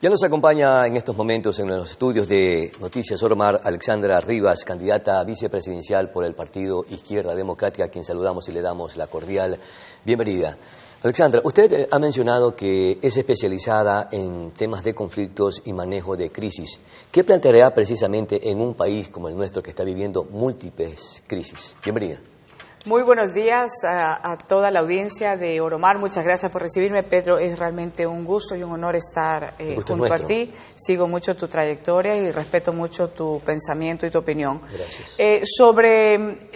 Ya nos acompaña en estos momentos en los estudios de Noticias Oromar Alexandra Rivas, candidata a vicepresidencial por el Partido Izquierda Democrática, a quien saludamos y le damos la cordial bienvenida. Alexandra, usted ha mencionado que es especializada en temas de conflictos y manejo de crisis. ¿Qué planteará precisamente en un país como el nuestro que está viviendo múltiples crisis? Bienvenida. Muy buenos días a toda la audiencia de Oromar. Muchas gracias por recibirme, Pedro. Es realmente un gusto y un honor estar junto a ti. Sigo mucho tu trayectoria y respeto mucho tu pensamiento y tu opinión. Gracias.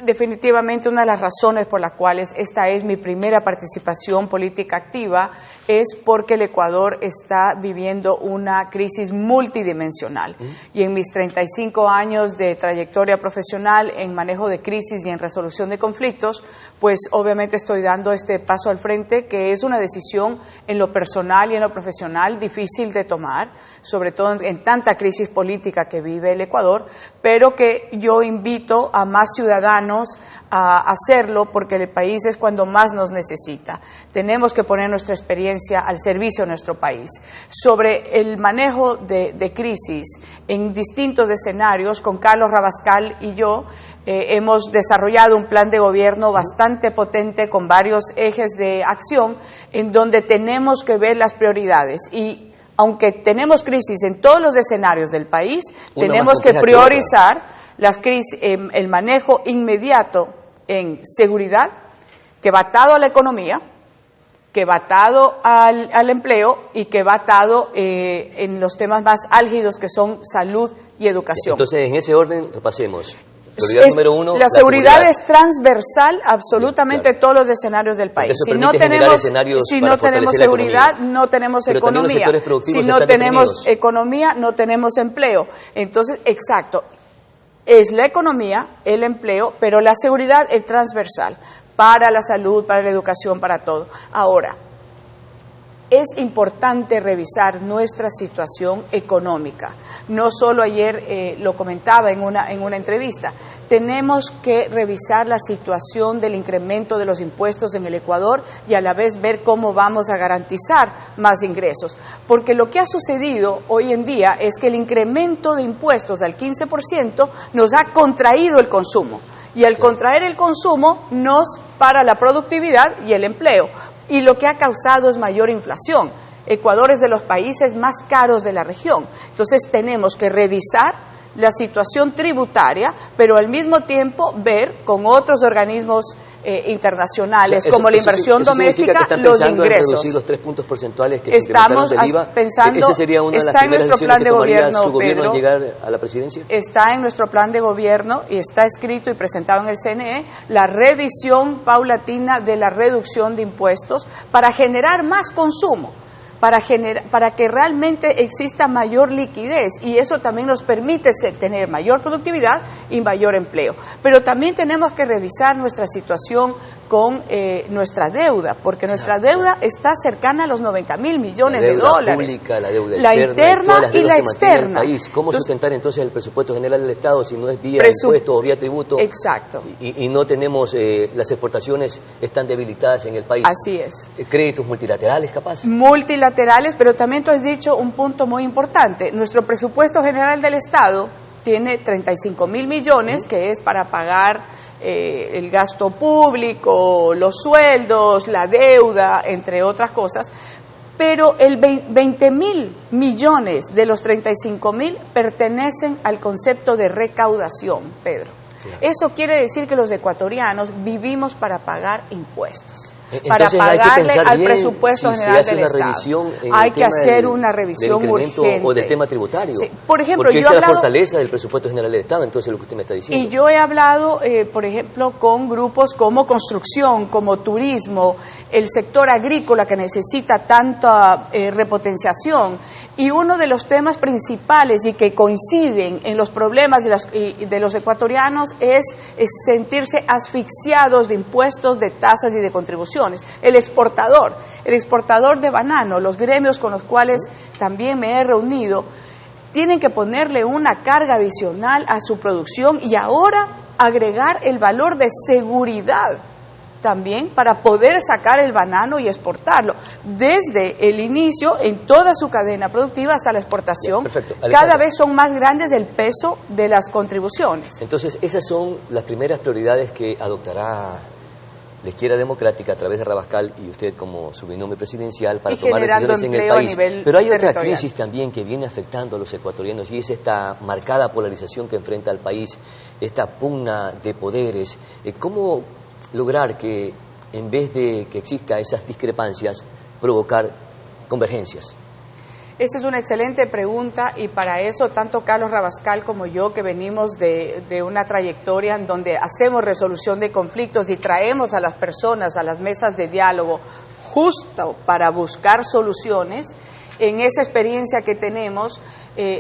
Definitivamente una de las razones por las cuales esta es mi primera participación política activa es porque el Ecuador está viviendo una crisis multidimensional. Y en mis 35 años de trayectoria profesional en manejo de crisis y en resolución de conflictos, pues obviamente estoy dando este paso al frente, que es una decisión en lo personal y en lo profesional difícil de tomar, sobre todo en tanta crisis política que vive el Ecuador, pero que yo invito a más ciudadanos a hacerlo porque el país es cuando más nos necesita. Tenemos que poner nuestra experiencia al servicio de nuestro país. Sobre el manejo de crisis en distintos escenarios, con Carlos Rabascal y yo hemos desarrollado un plan de gobierno bastante potente con varios ejes de acción en donde tenemos que ver las prioridades y aunque tenemos crisis en todos los escenarios del país, tenemos que priorizar las crisis, el manejo inmediato en seguridad, que va atado a la economía, que va atado al empleo y que va atado en los temas más álgidos que son salud y educación. Entonces, en ese orden, repasemos. Prioridad número uno, la seguridad es transversal absolutamente en todos los escenarios del país. Si no tenemos seguridad, no tenemos economía. Si no tenemos economía, no tenemos empleo. Entonces, exacto, es la economía, el empleo, pero la seguridad es transversal para la salud, para la educación, para todo. Ahora, es importante revisar nuestra situación económica. No solo ayer lo comentaba en una entrevista. Tenemos que revisar la situación del incremento de los impuestos en el Ecuador y a la vez ver cómo vamos a garantizar más ingresos. Porque lo que ha sucedido hoy en día es que el incremento de impuestos al 15% nos ha contraído el consumo. Y al contraer el consumo nos para la productividad y el empleo. Y lo que ha causado es mayor inflación. Ecuador es de los países más caros de la región. Entonces tenemos que revisar la situación tributaria, pero al mismo tiempo ver con otros organismos internacionales, como la inversión doméstica, los ingresos. En reducir los 3 puntos porcentuales que estamos se del IVA. Pensando, ¿Esa sería una de las primeras decisiones que tomaría su gobierno al llegar a la presidencia? Está en nuestro plan de gobierno y está escrito y presentado en el CNE la revisión paulatina de la reducción de impuestos para generar más consumo, para que realmente exista mayor liquidez y eso también nos permite tener mayor productividad y mayor empleo. Pero también tenemos que revisar nuestra situación con nuestra deuda, porque nuestra deuda está cercana a los 90.000 millones de dólares. La deuda pública, la deuda la interna y la externa. ¿Cómo sustentar entonces el presupuesto general del Estado si no es vía impuesto o vía tributo? Exacto. Y no tenemos, las exportaciones están debilitadas en el país. Así es. ¿Créditos multilaterales capaz? Multilaterales, pero también tú has dicho un punto muy importante. Nuestro presupuesto general del Estado tiene 35.000 millones, que es para pagar el gasto público, los sueldos, la deuda, entre otras cosas, pero el 20.000 millones de los 35.000 pertenecen al concepto de recaudación, Pedro. Claro. Eso quiere decir que los ecuatorianos vivimos para pagar impuestos. Para pagarle al presupuesto general del Estado. Hay que hacer una revisión urgente. O del tema tributario. Sí. Por ejemplo, porque esa es la fortaleza del presupuesto general del Estado, entonces lo que usted me está diciendo. Y yo he hablado, por ejemplo, con grupos como construcción, como turismo, el sector agrícola que necesita tanta repotenciación. Y uno de los temas principales y que coinciden en los problemas de los ecuatorianos es sentirse asfixiados de impuestos, de tasas y de contribuciones. El exportador de banano, los gremios con los cuales también me he reunido, tienen que ponerle una carga adicional a su producción y ahora agregar el valor de seguridad también para poder sacar el banano y exportarlo. Desde el inicio, en toda su cadena productiva hasta la exportación, cada vez son más grandes el peso de las contribuciones. Entonces, esas son las primeras prioridades que adoptará la izquierda democrática a través de Rabascal y usted como su binomio presidencial para tomar decisiones en el país. Pero hay otra crisis también que viene afectando a los ecuatorianos y es esta marcada polarización que enfrenta al país, esta pugna de poderes. ¿Cómo lograr que, en vez de que exista esas discrepancias, provocar convergencias? Esa es una excelente pregunta y para eso tanto Carlos Rabascal como yo, que venimos de una trayectoria en donde hacemos resolución de conflictos y traemos a las personas a las mesas de diálogo justo para buscar soluciones, en esa experiencia que tenemos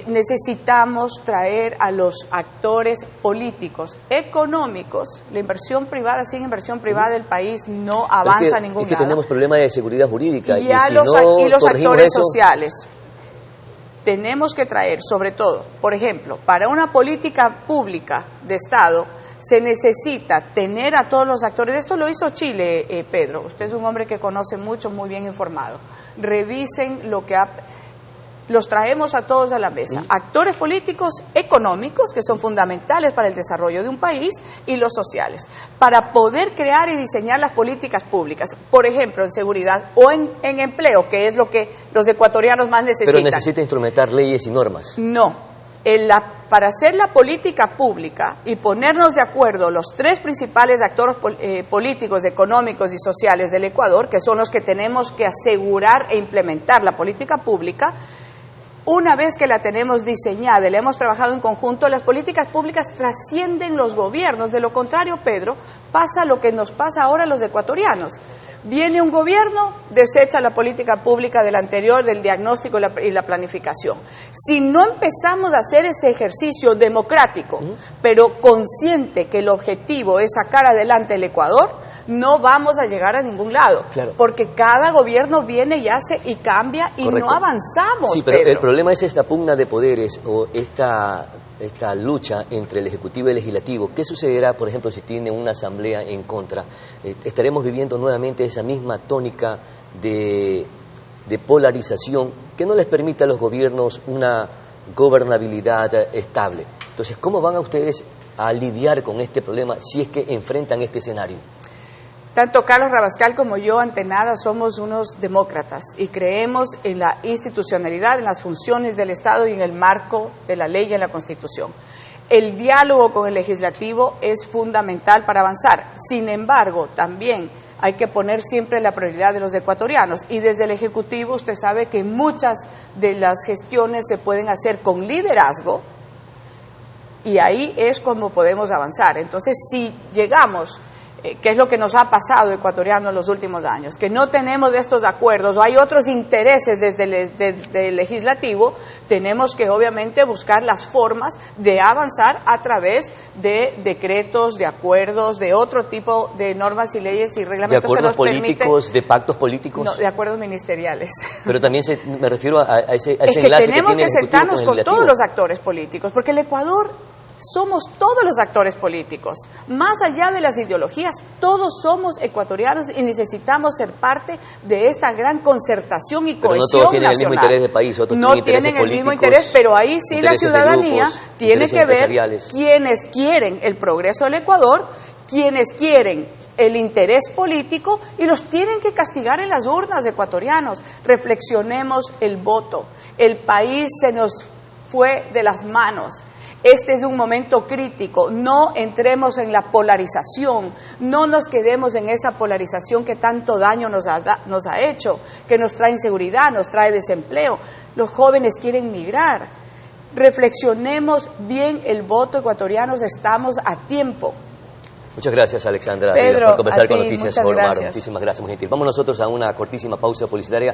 necesitamos traer a los actores políticos, económicos. La inversión privada, sin inversión privada el país no avanza a ningún lado. Es que tenemos problemas de seguridad jurídica y los actores sociales. Tenemos que traer, sobre todo, por ejemplo, para una política pública de Estado, se necesita tener a todos los actores. Esto lo hizo Chile, Pedro. Usted es un hombre que conoce mucho, muy bien informado. Revisen lo que los traemos a todos a la mesa. Actores políticos, económicos, que son fundamentales para el desarrollo de un país, y los sociales, para poder crear y diseñar las políticas públicas, por ejemplo, en seguridad o en empleo, que es lo que los ecuatorianos más necesitan. Pero necesita instrumentar leyes y normas. No. Para hacer la política pública y ponernos de acuerdo los tres principales actores políticos, económicos y sociales del Ecuador, que son los que tenemos que asegurar e implementar la política pública, una vez que la tenemos diseñada y la hemos trabajado en conjunto, las políticas públicas trascienden los gobiernos. De lo contrario, Pedro, pasa lo que nos pasa ahora a los ecuatorianos. Viene un gobierno, desecha la política pública del anterior, del diagnóstico y la planificación. Si no empezamos a hacer ese ejercicio democrático, pero consciente que el objetivo es sacar adelante el Ecuador, no vamos a llegar a ningún lado. Claro. Porque cada gobierno viene y hace y cambia y no avanzamos. Sí, pero Pedro, el problema es esta pugna de poderes o esta lucha entre el Ejecutivo y el Legislativo. ¿Qué sucederá, por ejemplo, si tiene una asamblea en contra? ¿Estaremos viviendo nuevamente esa misma tónica de polarización que no les permite a los gobiernos una gobernabilidad estable? Entonces, ¿cómo van a ustedes a lidiar con este problema si es que enfrentan este escenario? Tanto Carlos Rabascal como yo, ante nada, somos unos demócratas y creemos en la institucionalidad, en las funciones del Estado y en el marco de la ley y en la Constitución. El diálogo con el legislativo es fundamental para avanzar. Sin embargo, también hay que poner siempre la prioridad de los ecuatorianos. Y desde el Ejecutivo usted sabe que muchas de las gestiones se pueden hacer con liderazgo y ahí es como podemos avanzar. Entonces, si llegamos... ¿Qué es lo que nos ha pasado ecuatorianos en los últimos años? Que no tenemos estos acuerdos o hay otros intereses desde el legislativo, tenemos que obviamente buscar las formas de avanzar a través de decretos, de acuerdos, de otro tipo de normas y leyes y reglamentos. ¿De acuerdos políticos, de pactos políticos? No, de acuerdos ministeriales. Pero también me refiero a ese es enlace que tenemos que tiene que sentarnos con todos los actores políticos, porque el Ecuador... somos todos los actores políticos, más allá de las ideologías, todos somos ecuatorianos y necesitamos ser parte de esta gran concertación y cohesión nacional. Pero no todos tienen el mismo interés de país, otros no tienen el mismo interés, pero ahí sí la ciudadanía tiene que ver quienes quieren el progreso del Ecuador, quienes quieren el interés político y los tienen que castigar en las urnas, ecuatorianos. Reflexionemos el voto, el país se nos fue de las manos. Este es un momento crítico, no entremos en la polarización, no nos quedemos en esa polarización que tanto daño nos ha hecho, que nos trae inseguridad, nos trae desempleo. Los jóvenes quieren migrar. Reflexionemos bien el voto, ecuatorianos, estamos a tiempo. Muchas gracias, Alexandra, Pedro, por conversar con Noticias Ormar. Muchísimas gracias, muy gentil. Vamos nosotros a una cortísima pausa publicitaria.